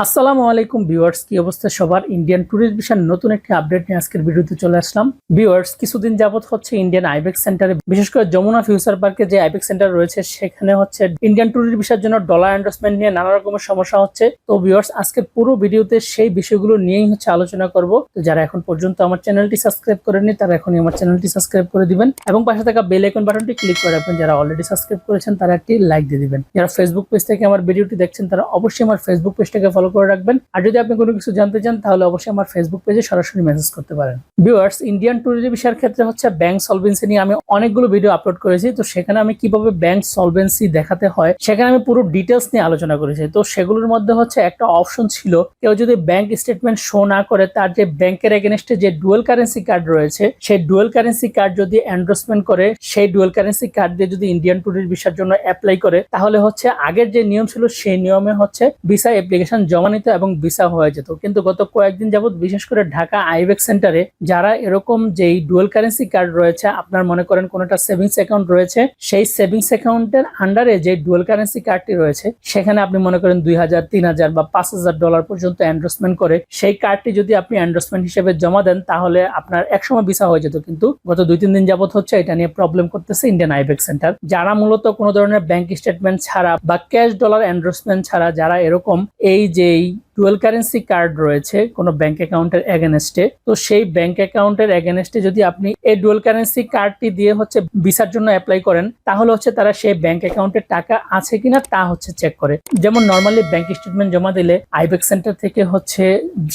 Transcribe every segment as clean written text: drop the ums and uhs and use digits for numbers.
আসসালামু আলাইকুম ভিউয়ার্স, কি অবস্থা সবার? ইন্ডিয়ান ট্যুরিস্ট ভিসার নতুন একটি আপডেট নিয়ে আজকের ভিডিওতে চলে আসলাম। ভিউয়ার্স, কিছুদিন যাবত হচ্ছে ইন্ডিয়ান আইবেক্স সেন্টারে, বিশেষ করে যমুনা ফিউচার পার্কে যে আইবেক্স সেন্টার রয়েছে সেখানে হচ্ছে ইন্ডিয়ান ট্যুরিস্ট ভিসার জন্য ডলার এন্ডোর্সমেন্ট নিয়ে নানা রকমের সমস্যা হচ্ছে। তো ভিউয়ার্স, আজকের পুরো ভিডিওতে সেই বিষয়গুলো নিয়েই হচ্ছে আলোচনা করব। তো যারা এখন পর্যন্ত আমার চ্যানেলটি সাবস্ক্রাইব করেননি তারা এখনই আমার চ্যানেলটি সাবস্ক্রাইব করে দিবেন এবং পাশে থাকা বেল আইকন বাটনটি ক্লিক করে রাখবেন। যারা অলরেডি সাবস্ক্রাইব করেছেন তারা একটি লাইক দিয়ে দিবেন। যারা ফেসবুক পেজ থেকে আমার ভিডিওটি দেখছেন তারা অবশ্যই আমার ফেসবুক পেজটাকে ফলো করে রাখবেন। আর যদি আপনি কোনো কিছু জানতে চান তাহলে অবশ্যই আমার ফেসবুক পেজে সরাসরি মেসেজ করতে পারেন। ভিউয়ার্স, ইন্ডিয়ান ট্যুরিজম ভিসার ক্ষেত্রে হচ্ছে ব্যাংক সলভেন্সি নিয়ে আমি অনেকগুলো ভিডিও আপলোড করেছি। তো সেখানে আমি কিভাবে ব্যাংক সলভেন্সি দেখাতে হয় সেখানে আমি পুরো ডিটেলস নিয়ে আলোচনা করেছি। তো সেগুলোর মধ্যে হচ্ছে একটা অপশন ছিল, কেউ যদি ব্যাংক স্টেটমেন্ট শো না করে তার যে ব্যাংকের এগেনস্টে যে ডুয়াল কারেন্সি কার্ড রয়েছে সেই ডুয়াল কারেন্সি কার্ড যদি এন্ডোর্সমেন্ট করে, সেই ডুয়াল কারেন্সি কার্ড দিয়ে যদি ইন্ডিয়ান ট্যুরিস্ট ভিসার জন্য অ্যাপ্লাই করে, তাহলে হচ্ছে আগের যে নিয়ম ছিল সেই নিয়মে হচ্ছে ভিসা অ্যাপ্লিকেশন জমা নিত এবং ভিসা হয়ে যেত। কিন্তু গত কয়েকদিন যাবত বিশেষ করে ঢাকা আইবেক্স সেন্টারে যারা এরকম যেই ডুয়াল কারেন্সি কার্ড রয়েছে, আপনার মনে করেন কোনটা সেভিংস অ্যাকাউন্ট রয়েছে, সেই সেভিংস অ্যাকাউন্টের আন্ডারে যে ডুয়াল কারেন্সি কার্ডটি রয়েছে সেখানে আপনি মনে করেন 2000, 3000 বা 5000 ডলার পর্যন্ত এন্ডোর্সমেন্ট করে সেই কার্ডটি যদি আপনি এন্ডোর্সমেন্ট হিসেবে জমা দেন তাহলে আপনার একসময় ভিসা হয়ে যেত। কিন্তু গত 2-3 দিন যাবত হচ্ছে এটা নিয়ে প্রবলেম করতেছে ইন্ডিয়ান আইবেক্স সেন্টার। যারা মূলত কোনো ধরনের ব্যাংক স্টেটমেন্ট ছাড়া বা ক্যাশ ডলার এন্ডোর্সমেন্ট ছাড়া যারা এরকম এই যেই ডুয়াল কারেন্সি কার্ড রয়েছে কোনো ব্যাংক অ্যাকাউন্টের এগেনস্টে, তো সেই ব্যাংক অ্যাকাউন্টের এগেনস্টে যদি আপনি এই ডুয়াল কারেন্সি কার্ডটি দিয়ে হচ্ছে ভিসার জন্য অ্যাপ্লাই করেন তাহলে হচ্ছে তারা সেই ব্যাংক অ্যাকাউন্টে টাকা আছে কিনা তা হচ্ছে চেক করে। যেমন নর্মালি ব্যাংক স্টেটমেন্ট জমা দিলে আইবেক্স সেন্টার থেকে হচ্ছে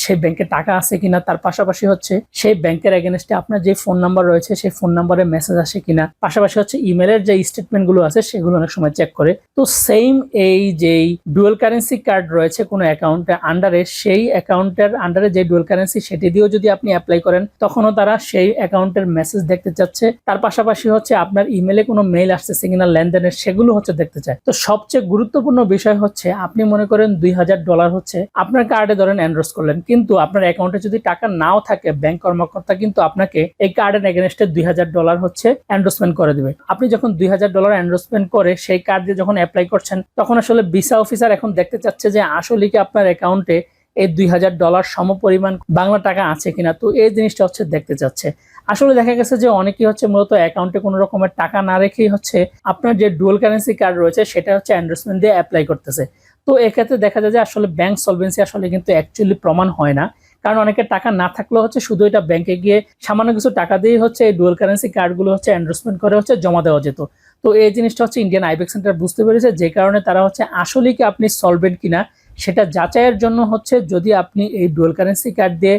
সেই ব্যাংকে টাকা আছে কিনা, তার পাশাপাশি হচ্ছে সেই ব্যাংকের এগেনস্টে আপনার যে ফোন নাম্বার রয়েছে সেই ফোন নাম্বারে মেসেজ আসে কিনা, পাশাপাশি হচ্ছে ইমেলের যে স্টেটমেন্ট গুলো আছে সেগুলো অনেক সময় চেক করে। তো সেম এই যেই ডুয়াল কারেন্সি কার্ড রয়েছে কোনো অ্যাকাউন্টে আন্ডারে, সেই অ্যাকাউন্টের আন্ডারে যে ডুয়াল কারেন্সি সেটি দিয়েও যদি আপনি অ্যাপ্লাই করেন তখনও তারা সেই অ্যাকাউন্টের মেসেজ দেখতে চাচ্ছে। তার পাশাপাশি হচ্ছে আপনার ইমেলে কোনো মেইল আসতেছে কিনা লেনদেনের সেগুলো হচ্ছে দেখতে চায়। তো সবচেয়ে গুরুত্বপূর্ণ বিষয় হচ্ছে আপনি মনে করেন 2000 ডলার হচ্ছে আপনার কার্ডে ধরেন এনরোল করলেন, কিন্তু আপনার অ্যাকাউন্টে যদি টাকা নাও থাকে ব্যাংক কর্মকর্তা কিন্তু আপনাকে এই কার্ডের এগেনস্টে 2000 ডলার হচ্ছে এন্ডোর্সমেন্ট করে দিবে। আপনি যখন 2000 ডলার এন্ডোর্সমেন্ট করে সেই কার্ড দিয়ে যখন অ্যাপ্লাই করছেন তখন আসলে ভিসা অফিসার এখন দেখতে চাচ্ছে যে আসলে কি আপনার অ্যাকাউন্টে এই 2000 ডলার সমপরিমাণ বাংলা টাকা আছে কিনা। তো এই জিনিসটা হচ্ছে দেখতে চাচ্ছে। আসলে দেখা গেছে যে অনেকেই হচ্ছে মূলত অ্যাকাউন্টে কোনো রকমের টাকা না রেখেই হচ্ছে আপনার যে ডুয়াল কারেন্সি কার্ড রয়েছে সেটা হচ্ছে এন্ডোর্সমেন্ট দিয়ে অ্যাপ্লাই করতেছে। তো এক্ষেত্রে দেখা যায় যে আসলে ব্যাংক সলভেন্সি আসলে কিন্তু অ্যাকচুয়ালি প্রমাণ হয় না, কারণ অনেকের টাকা না থাকলেও হচ্ছে শুধু এটা ব্যাংকে গিয়ে সামান্য কিছু টাকা দিয়ে হচ্ছে এই ডুয়াল কারেন্সি কার্ডগুলো হচ্ছে এন্ডোর্সমেন্ট করে হচ্ছে জমা দেওয়া যেত। তো এই জিনিসটা হচ্ছে ইন্ডিয়ান আইবেক্স সেন্টার বুঝতে পেরেছে, যে কারণে তারা হচ্ছে আসলে কি আপনি সলভেন্ট কিনা সেটা যাচাইয়ের জন্য হচ্ছে যদি আপনি এই ডুয়াল কারেন্সি কার্ড দিয়ে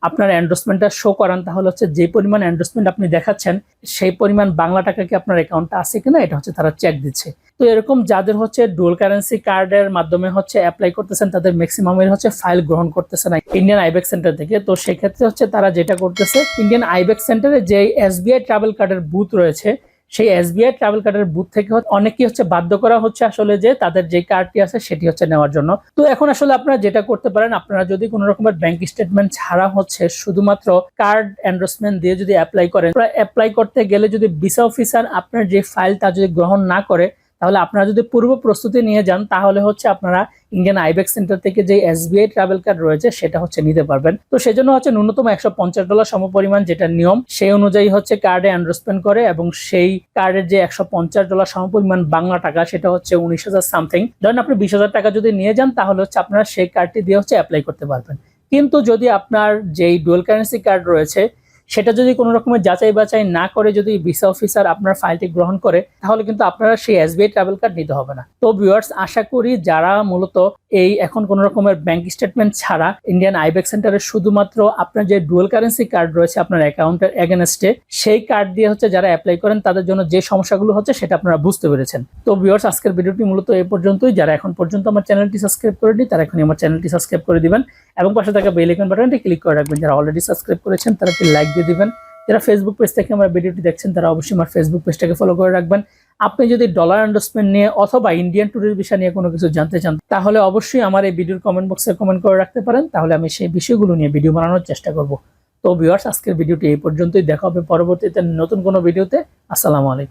আপনার এন্ডোর্সমেন্টটা শো করান তাহলে হচ্ছে যে পরিমাণ এন্ডোর্সমেন্ট আপনি দেখাচ্ছেন সেই পরিমাণ বাংলা টাকা কি আপনার অ্যাকাউন্টে আছে কিনা এটা হচ্ছে তারা চেক দিচ্ছে। তো এরকম যাদের হচ্ছে ডুয়াল কারেন্সি কার্ডের মাধ্যমে হচ্ছে অ্যাপ্লাই করতেছেন তাদের ম্যাক্সিমামের হচ্ছে ফাইল গ্রহণ করতেছে না ইন্ডিয়ান আইবেক্স সেন্টার থেকে। তো সেক্ষেত্রে হচ্ছে তারা যেটা করতেছে, ইন্ডিয়ান আইবেক্স সেন্টারে যে এসবিআই ট্রাভেল কার্ডের বুথ রয়েছে সেই এসবিআই ট্রাভেল কার্ডের বুথ থেকে অনেকেই হচ্ছে বাধ্য করা হচ্ছে আসলে যে তাদের যে কার্ডটি আছে সেটি হচ্ছে নেওয়ার জন্য। তো এখন আসলে আপনারা যেটা করতে পারেন, আপনারা যদি কোনো রকমের ব্যাংক স্টেটমেন্ট ছাড়া হচ্ছে শুধুমাত্র কার্ড এন্ডোর্সমেন্ট দিয়ে যদি অ্যাপ্লাই করেন, অ্যাপ্লাই করতে গেলে যদি ভিসা অফিসার আপনার যে ফাইলটা যদি গ্রহণ না করে তাহলে আপনারা যদি পূর্ব প্রস্তুতি নিয়ে যান তাহলে হচ্ছে আপনারা ইন্ডিয়ান আইবেক্স সেন্টার থেকে যে এসবিআই ট্রাভেল কার্ড রয়েছে সেটা হচ্ছে নিতে পারবেন। তো সেজন্য হচ্ছে ন্যূনতম 150 ডলার সমপরিমাণ যেটা নিয়ম সেই অনুযায়ী হচ্ছে কার্ডে এন্ডোর্সমেন্ট করে এবং সেই কার্ডের যে 150 ডলার সমপরিমাণ বাংলা টাকা সেটা হচ্ছে 19,000 সামথিং। ধরেন আপনি 20,000 টাকা যদি নিয়ে যান তাহলে হচ্ছে আপনারা সেই কার্ডটি দিয়ে হচ্ছে অ্যাপ্লাই করতে পারবেন। কিন্তু যদি আপনার যেই ডুয়াল কারেন্সি কার্ড রয়েছে সেটা যদি কোনো রকমের যাচাই বাছাই না করে যদি ভিসা অফিসার আপনার ফাইলটি গ্রহণ করে তাহলে কিন্তু আপনারা সেই এসবিআই ট্রাভেল কার্ড নিতে হবে না। তো ভিউয়ার্স, আশা করি যারা মূলত এই এখন কোনো রকমের ব্যাংক স্টেটমেন্ট ছাড়া ইন্ডিয়ান আইবেক্স সেন্টারে শুধুমাত্র আপনার যে ডুয়াল কারেন্সি কার্ড রয়েছে আপনার অ্যাকাউন্টের এগেনস্টে সেই কার্ড দিয়ে হচ্ছে যারা অ্যাপ্লাই করেন তাদের জন্য যে সমস্যাগুলো হচ্ছে সেটা আপনারা বুঝতে পেরেছেন। তো ভিউয়ার্স, আজকের ভিডিওটি মূলত এই পর্যন্তই। যারা এখন পর্যন্ত আমার চ্যানেলটি সাবস্ক্রাইব করেনি তারা এখনই আমার চ্যানেলটি সাবস্ক্রাইব করে দিবেন এবং পাশে থাকা বেল আইকন বাটনটি ক্লিক করে রাখবেন। যারা অলরেডি সাবস্ক্রাইব করেছেন তারা একটি লাইক দিয়ে দিবেন। যারা ফেসবুক পেজ থেকে আমার ভিডিওটি দেখছেন তারা অবশ্যই আমার ফেসবুক পেজটাকে ফলো করে রাখবেন। আপনি যদি ডলার এন্ডোর্সমেন্ট নিয়ে অথবা ইন্ডিয়ান ট্যুরিস্ট ভিসা নিয়ে কোনো কিছু জানতে চান তাহলে অবশ্যই আমার এই ভিডিওর কমেন্ট বক্সে কমেন্ট করে রাখতে পারেন, তাহলে আমি সেই বিষয়গুলো নিয়ে ভিডিও বানানোর চেষ্টা করব। তো ভিউয়ার্স, আজকের ভিডিওটি এই পর্যন্তই। দেখা হবে পরবর্তীতে নতুন কোনো ভিডিওতে। আসসালামু আলাইকুম।